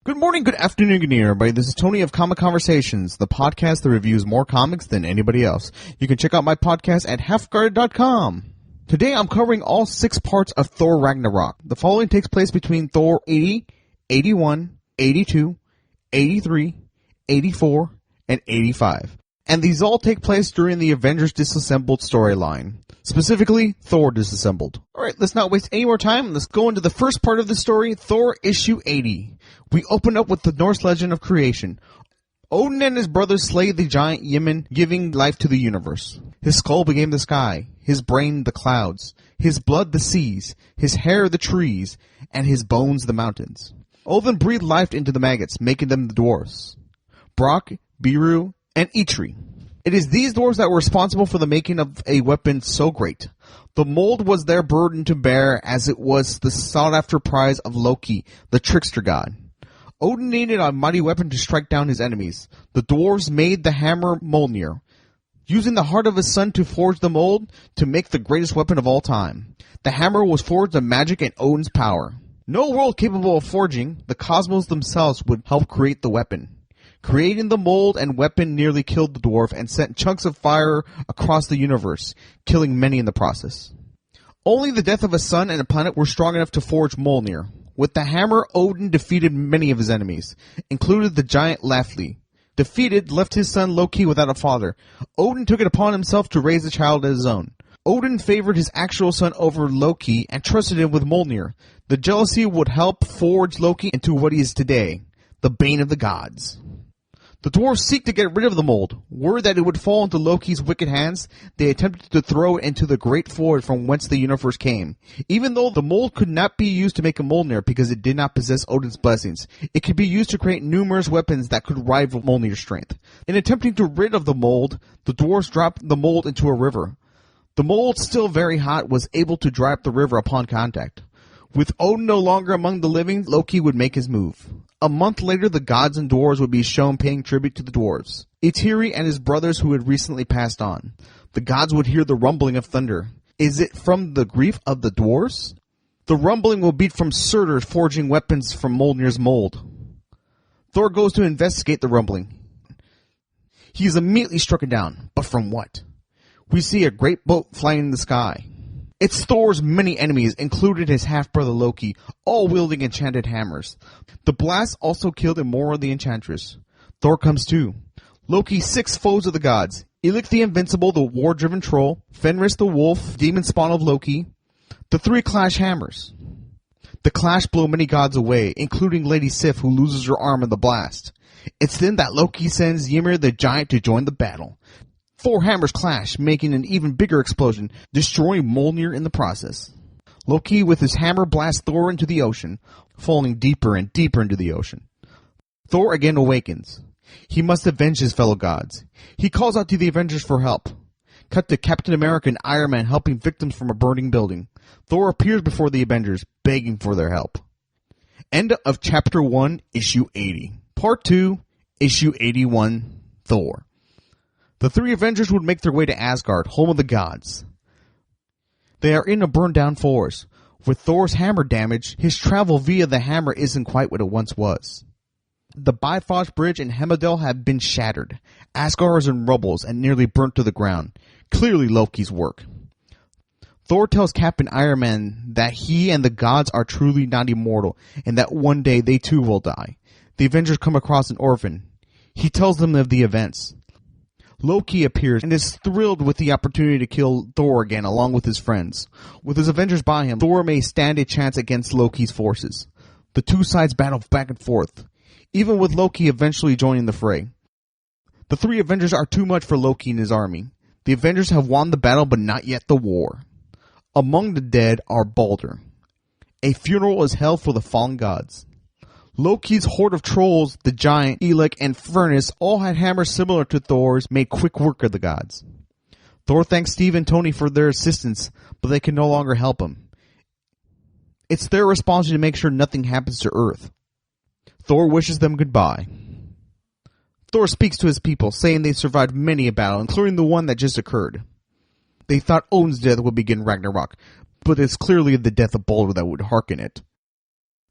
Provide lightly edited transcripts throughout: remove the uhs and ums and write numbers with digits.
Good morning, good afternoon, good evening, everybody. This is Tony of Comic Conversations, the podcast that reviews more comics than anybody else. You can check out my podcast at halfguarded.com. Today I'm covering all 6 parts of Thor Ragnarok. The following takes place between Thor 80, 81, 82, 83, 84, and 85. And these all take place during the Avengers Disassembled storyline. Specifically, Thor Disassembled. Alright, let's not waste any more time. Let's go into the first part of the story, Thor issue 80. We open up with the Norse legend of creation. Odin and his brothers slay the giant Ymir, giving life to the universe. His skull became the sky, his brain the clouds, his blood the seas, his hair the trees, and his bones the mountains. Odin breathed life into the maggots, making them the dwarves. Brock, Biru, and Eitri. It is these dwarves that were responsible for the making of a weapon so great. The mold was their burden to bear, as it was the sought-after prize of Loki, the trickster god. Odin needed a mighty weapon to strike down his enemies. The dwarves made the hammer Mjolnir, using the heart of his son to forge the mold to make the greatest weapon of all time. The hammer was forged of magic and Odin's power. No world capable of forging, the cosmos themselves would help create the weapon. Creating the mold and weapon nearly killed the dwarf and sent chunks of fire across the universe, killing many in the process. Only the death of a son and a planet were strong enough to forge Mjolnir. With the hammer, Odin defeated many of his enemies, including the giant Lafli. Defeated, left his son Loki without a father. Odin took it upon himself to raise the child as his own. Odin favored his actual son over Loki and trusted him with Mjolnir. The jealousy would help forge Loki into what he is today, the bane of the gods. The dwarves seek to get rid of the mold. Word that it would fall into Loki's wicked hands, they attempted to throw it into the great void from whence the universe came. Even though the mold could not be used to make a Mjolnir because it did not possess Odin's blessings, it could be used to create numerous weapons that could rival Mjolnir's strength. In attempting to rid of the mold, the dwarves dropped the mold into a river. The mold, still very hot, was able to dry up the river upon contact. With Odin no longer among the living, Loki would make his move. A month later, the gods and dwarves would be shown paying tribute to the dwarves. Eitri and his brothers who had recently passed on. The gods would hear the rumbling of thunder. Is it from the grief of the dwarves? The rumbling will be from Surtur forging weapons from Mjolnir's mold. Thor goes to investigate the rumbling. He is immediately struck down, but from what? We see a great boat flying in the sky. It's Thor's many enemies, included his half-brother Loki, all wielding enchanted hammers. The blast also killed Imora the Enchantress. Thor comes too. Loki's 6 foes of the gods. Illik the Invincible, the war-driven troll. Fenris the wolf, demon spawn of Loki. The 3 clash hammers. The clash blow many gods away, including Lady Sif, who loses her arm in the blast. It's then that Loki sends Ymir the giant to join the battle. 4 hammers clash, making an even bigger explosion, destroying Mjolnir in the process. Loki with his hammer blasts Thor into the ocean, falling deeper and deeper into the ocean. Thor again awakens. He must avenge his fellow gods. He calls out to the Avengers for help. Cut to Captain America and Iron Man helping victims from a burning building. Thor appears before the Avengers, begging for their help. End of Chapter 1, Issue 80. Part 2, Issue 81, Thor. The 3 Avengers would make their way to Asgard, home of the gods. They are in a burned-down forest. With Thor's hammer damage, his travel via the hammer isn't quite what it once was. The Bifrost Bridge and Heimdall have been shattered. Asgard is in rubbles and nearly burnt to the ground. Clearly Loki's work. Thor tells Captain Iron Man that he and the gods are truly not immortal, and that one day they too will die. The Avengers come across an orphan. He tells them of the events. Loki appears and is thrilled with the opportunity to kill Thor again along with his friends. With his Avengers by him, Thor may stand a chance against Loki's forces. The 2 sides battle back and forth, even with Loki eventually joining the fray. The 3 Avengers are too much for Loki and his army. The Avengers have won the battle but not yet the war. Among the dead are Balder. A funeral is held for the fallen gods. Loki's horde of trolls, the giant, Illik, and Furnace all had hammers similar to Thor's, made quick work of the gods. Thor thanks Steve and Tony for their assistance, but they can no longer help him. It's their responsibility to make sure nothing happens to Earth. Thor wishes them goodbye. Thor speaks to his people, saying they survived many a battle, including the one that just occurred. They thought Odin's death would begin Ragnarok, but it's clearly the death of Balder that would hearken it.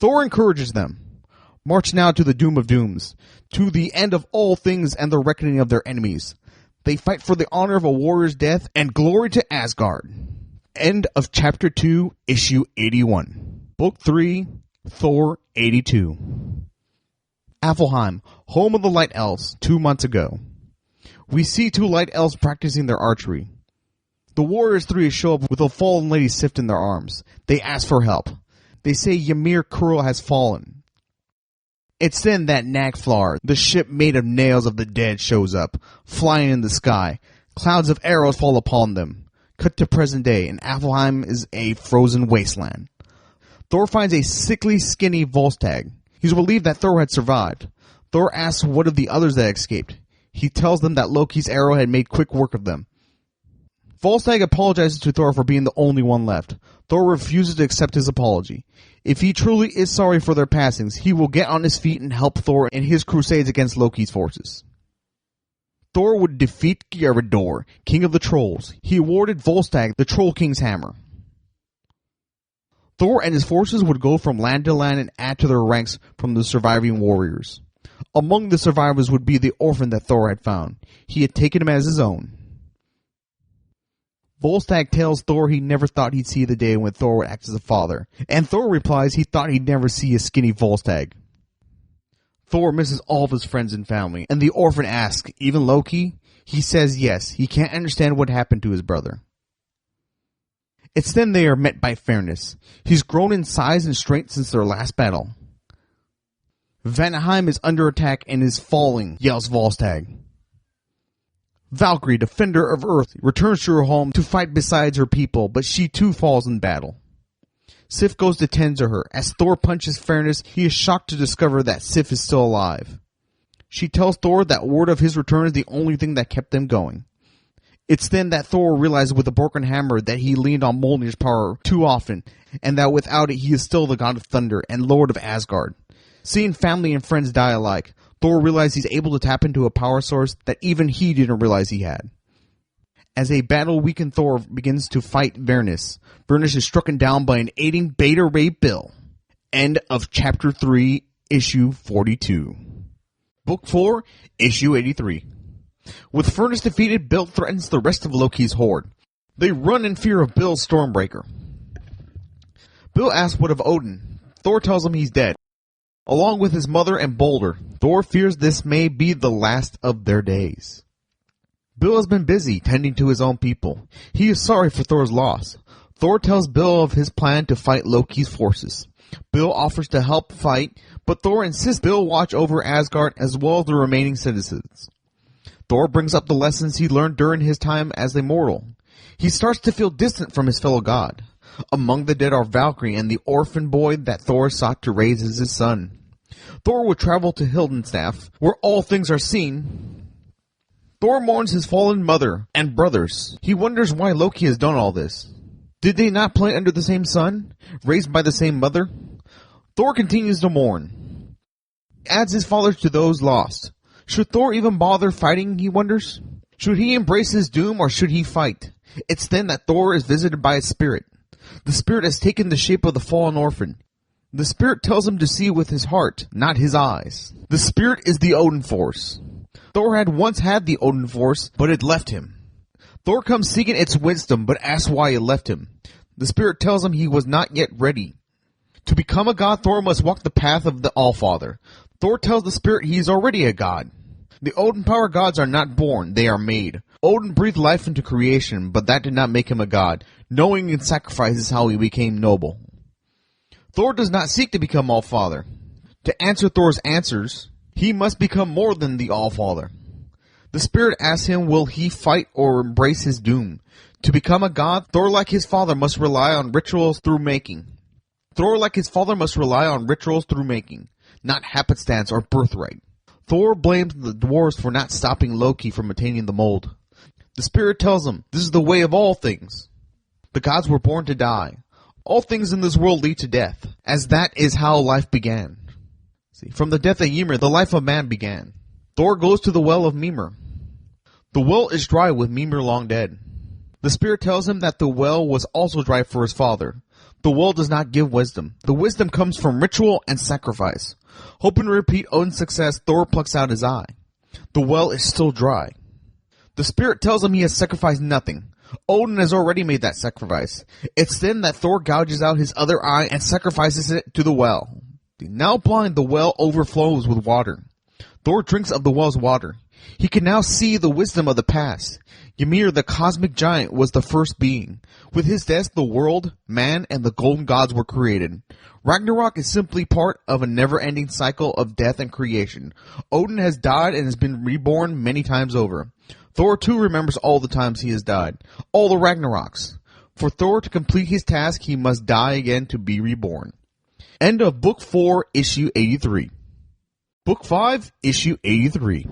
Thor encourages them. March now to the doom of dooms, to the end of all things and the reckoning of their enemies. They fight for the honor of a warrior's death and glory to Asgard. End of Chapter 2, Issue 81. Book 3, Thor 82. Alfheim, home of the Light Elves, 2 months ago. We see 2 Light Elves practicing their archery. The Warriors 3 show up with a fallen lady Sif in their arms. They ask for help. They say Ymir Kurl has fallen. It's then that Nagflar, the ship made of nails of the dead, shows up, flying in the sky. Clouds of arrows fall upon them. Cut to present day, and Alfheim is a frozen wasteland. Thor finds a sickly, skinny Volstagg. He's relieved that Thor had survived. Thor asks what of the others that escaped. He tells them that Loki's arrow had made quick work of them. Volstagg apologizes to Thor for being the only one left. Thor refuses to accept his apology. If he truly is sorry for their passings, he will get on his feet and help Thor in his crusades against Loki's forces. Thor would defeat Gerador, king of the trolls. He awarded Volstagg the Troll King's hammer. Thor and his forces would go from land to land and add to their ranks from the surviving warriors. Among the survivors would be the orphan that Thor had found. He had taken him as his own. Volstagg tells Thor he never thought he'd see the day when Thor would act as a father, and Thor replies he thought he'd never see a skinny Volstagg. Thor misses all of his friends and family, and the orphan asks, even Loki? He says yes, he can't understand what happened to his brother. It's then they are met by Fairness. He's grown in size and strength since their last battle. Vanaheim is under attack and is falling, yells Volstagg. Valkyrie, defender of Earth, returns to her home to fight beside her people, but she too falls in battle. Sif goes to tend to her. As Thor punches Fairness, he is shocked to discover that Sif is still alive. She tells Thor that word of his return is the only thing that kept them going. It's then that Thor realizes with the broken hammer that he leaned on Mjolnir's power too often, and that without it he is still the god of thunder and lord of Asgard. Seeing family and friends die alike, Thor realizes he's able to tap into a power source that even he didn't realize he had. As a battle-weakened Thor begins to fight Vaernus, Vaernus is struck down by an aiding Beta Ray Bill. End of Chapter 3, Issue 42. Book 4, Issue 83. With Vaernus defeated, Bill threatens the rest of Loki's horde. They run in fear of Bill's Stormbreaker. Bill asks what of Odin. Thor tells him he's dead. Along with his mother and Balder, Thor fears this may be the last of their days. Bill has been busy tending to his own people. He is sorry for Thor's loss. Thor tells Bill of his plan to fight Loki's forces. Bill offers to help fight, but Thor insists Bill watch over Asgard as well as the remaining citizens. Thor brings up the lessons he learned during his time as a mortal. He starts to feel distant from his fellow god. Among the dead are Valkyrie and the orphan boy that Thor sought to raise as his son. Thor would travel to Hildenstaff, where all things are seen. Thor mourns his fallen mother and brothers. He wonders why Loki has done all this. Did they not play under the same sun, raised by the same mother? Thor continues to mourn. He adds his fathers to those lost. Should Thor even bother fighting, he wonders? Should he embrace his doom or should he fight? It's then that Thor is visited by a spirit. The spirit has taken the shape of the fallen orphan. The spirit tells him to see with his heart, not his eyes. The spirit is the Odin Force. Thor had once had the Odin Force, but it left him. Thor comes seeking its wisdom, but asks why it left him. The spirit tells him he was not yet ready. To become a god, Thor must walk the path of the Allfather. Thor tells the spirit he is already a god. The Odin power gods are not born, they are made. Odin breathed life into creation, but that did not make him a god. Knowing and sacrifice is how he became noble. Thor does not seek to become Allfather. To answer Thor's answers, he must become more than the Allfather. The spirit asks him will he fight or embrace his doom. To become a god, Thor like his father must rely on rituals through making. Thor like his father must rely on rituals through making, not happenstance or birthright. Thor blames the dwarves for not stopping Loki from attaining the mold. The spirit tells him, this is the way of all things. The gods were born to die. All things in this world lead to death, as that is how life began. See, from the death of Ymir, the life of man began. Thor goes to the well of Mimir. The well is dry with Mimir long dead. The The spirit tells him that the well was also dry for his father. The well does not give wisdom. The wisdom comes from ritual and sacrifice. Hoping to repeat Odin's success, Thor plucks out his eye. The well is still dry. The spirit tells him he has sacrificed nothing. Odin has already made that sacrifice. It's then that Thor gouges out his other eye and sacrifices it to the well. Now blind, the well overflows with water. Thor drinks of the well's water. He can now see the wisdom of the past. Ymir, the cosmic giant, was the first being. With his death, the world, man, and the golden gods were created. Ragnarok is simply part of a never-ending cycle of death and creation. Odin has died and has been reborn many times over. Thor too remembers all the times he has died, all the Ragnaroks. For Thor to complete his task, he must die again to be reborn. End of Book 4, Issue 83. Book 5, Issue 83.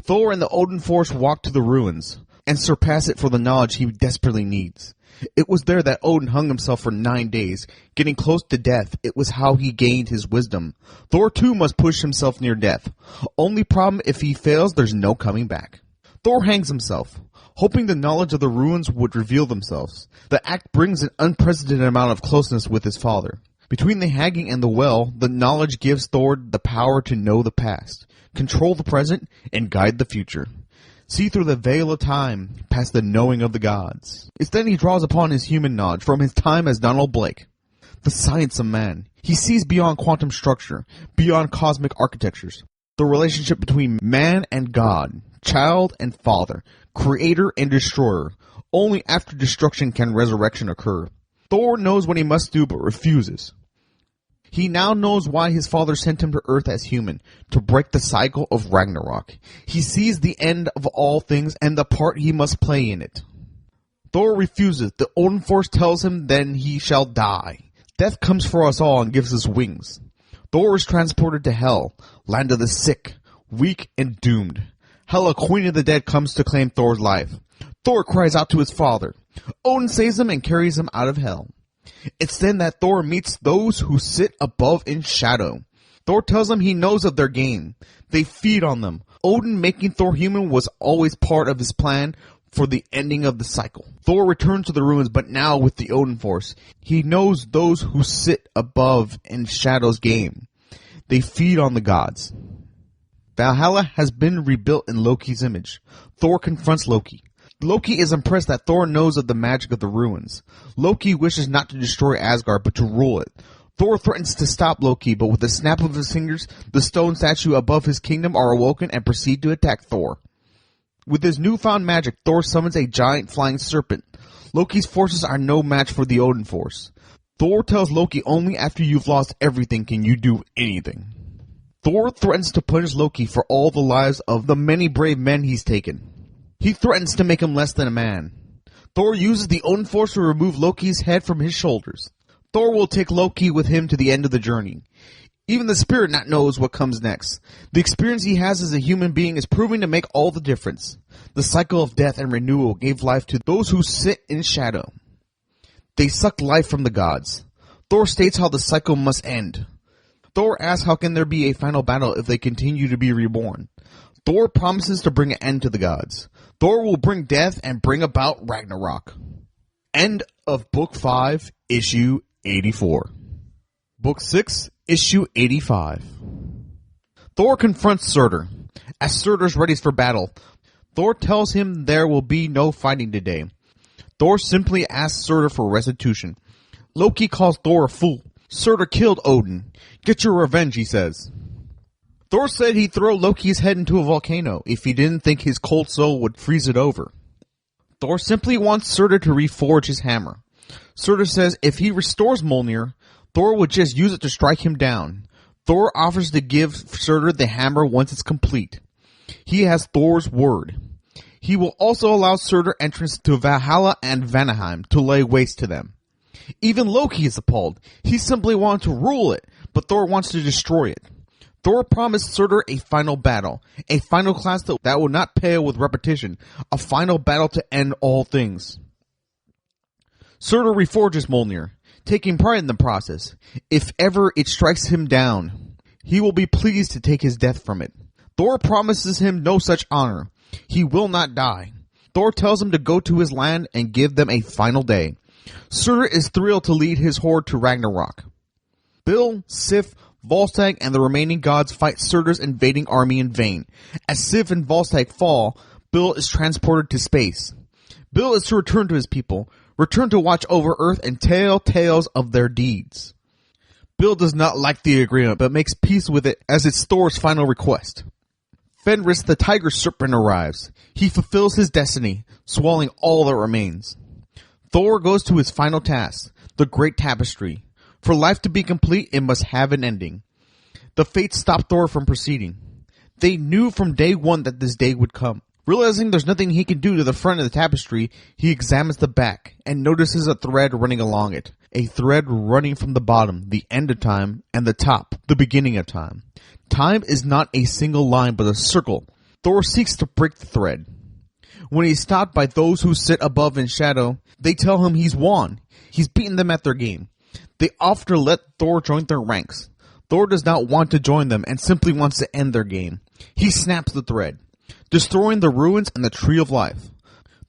Thor and the Odin force walk to the ruins and surpass it for the knowledge he desperately needs. It was there that Odin hung himself for 9 days, getting close to death. It was how he gained his wisdom. Thor too must push himself near death. Only problem, if he fails, there's no coming back. Thor hangs himself, hoping the knowledge of the ruins would reveal themselves. The act brings an unprecedented amount of closeness with his father. Between the hanging and the well, the knowledge gives Thor the power to know the past, control the present, and guide the future. See through the veil of time, past the knowing of the gods. It's then he draws upon his human knowledge from his time as Donald Blake. The science of man. He sees beyond quantum structure, beyond cosmic architectures. The relationship between man and God, child and father, creator and destroyer. Only after destruction can resurrection occur. Thor knows what he must do but refuses. He now knows why his father sent him to Earth as human, to break the cycle of Ragnarok. He sees the end of all things and the part he must play in it. Thor refuses. The Odin force tells him then he shall die. Death comes for us all and gives us wings. Thor is transported to Hell, land of the sick, weak, and doomed. Hela, queen of the dead, comes to claim Thor's life. Thor cries out to his father. Odin saves him and carries him out of Hell. It's then that Thor meets those who sit above in shadow. Thor tells them he knows of their game. They feed on them. Odin making Thor human was always part of his plan for the ending of the cycle. Thor returns to the ruins, but now with the Odin force. He knows those who sit above in Shadow's game. They feed on the gods. Valhalla has been rebuilt in Loki's image. Thor confronts Loki. Loki is impressed that Thor knows of the magic of the ruins. Loki wishes not to destroy Asgard, but to rule it. Thor threatens to stop Loki, but with a snap of his fingers, the stone statue above his kingdom are awoken and proceed to attack Thor. With his newfound magic, Thor summons a giant flying serpent. Loki's forces are no match for the Odin force. Thor tells Loki only after you've lost everything can you do anything. Thor threatens to punish Loki for all the lives of the many brave men he's taken. He threatens to make him less than a man. Thor uses the Odin force to remove Loki's head from his shoulders. Thor will take Loki with him to the end of the journey. Even the spirit not knows what comes next. The experience he has as a human being is proving to make all the difference. The cycle of death and renewal gave life to those who sit in shadow. They suck life from the gods. Thor states how the cycle must end. Thor asks how can there be a final battle if they continue to be reborn. Thor promises to bring an end to the gods. Thor will bring death and bring about Ragnarok. End of Book 5, Issue 84. Book 6, Issue 85. Thor confronts Surtur. As Surtur's ready for battle, Thor tells him there will be no fighting today. Thor simply asks Surtur for restitution. Loki calls Thor a fool. Surtur killed Odin. Get your revenge, he says. Thor said he'd throw Loki's head into a volcano if he didn't think his cold soul would freeze it over. Thor simply wants Surtur to reforge his hammer. Surtur says if he restores Mjolnir, Thor would just use it to strike him down. Thor offers to give Surtur the hammer once it's complete. He has Thor's word. He will also allow Surtur entrance to Valhalla and Vanaheim to lay waste to them. Even Loki is appalled. He simply wants to rule it, but Thor wants to destroy it. Thor promised Surtur a final battle, a final class that will not pale with repetition, a final battle to end all things. Surtur reforges Mjolnir, taking pride in the process. If ever it strikes him down, he will be pleased to take his death from it. Thor promises him no such honor. He will not die. Thor tells him to go to his land and give them a final day. Surtur is thrilled to lead his horde to Ragnarok. Bill, Sif, Volstagg, and the remaining gods fight Surtur's invading army in vain. As Sif and Volstagg fall, Bill is transported to space. Bill is to return to his people, return to watch over Earth and tell tales of their deeds. Bill does not like the agreement, but makes peace with it as it's Thor's final request. Fenris the tiger serpent arrives. He fulfills his destiny, swallowing all that remains. Thor goes to his final task, the Great Tapestry. For life to be complete, it must have an ending. The fates stop Thor from proceeding. They knew from day one that this day would come. Realizing there's nothing he can do to the front of the tapestry, he examines the back and notices a thread running along it. A thread running from the bottom, the end of time, and the top, the beginning of time. Time is not a single line but a circle. Thor seeks to break the thread. When he's stopped by those who sit above in shadow, they tell him he's won. He's beaten them at their game. They offer to let Thor join their ranks. Thor does not want to join them and simply wants to end their game. He snaps the thread, destroying the ruins and the Tree of Life.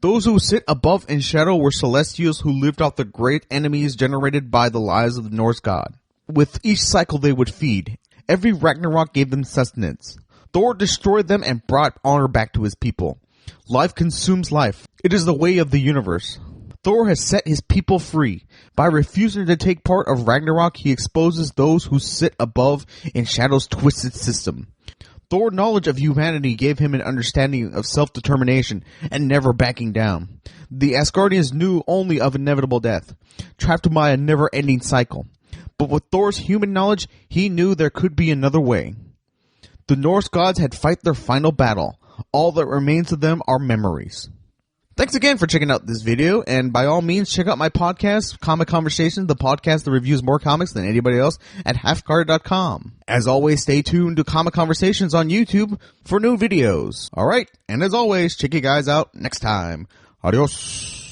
Those who sit above in shadow were Celestials who lived off the great enemies generated by the lives of the Norse god. With each cycle they would feed. Every Ragnarok gave them sustenance. Thor destroyed them and brought honor back to his people. Life consumes life. It is the way of the universe. Thor has set his people free. By refusing to take part of Ragnarok, he exposes those who sit above in Shadow's twisted system. Thor's knowledge of humanity gave him an understanding of self-determination and never backing down. The Asgardians knew only of inevitable death, trapped by a never-ending cycle. But with Thor's human knowledge, he knew there could be another way. The Norse gods had fought their final battle. All that remains of them are memories. Thanks again for checking out this video, and by all means, check out my podcast, Comic Conversations, the podcast that reviews more comics than anybody else at halfguard.com. As always, stay tuned to Comic Conversations on YouTube for new videos. Alright, and as always, check you guys out next time. Adios.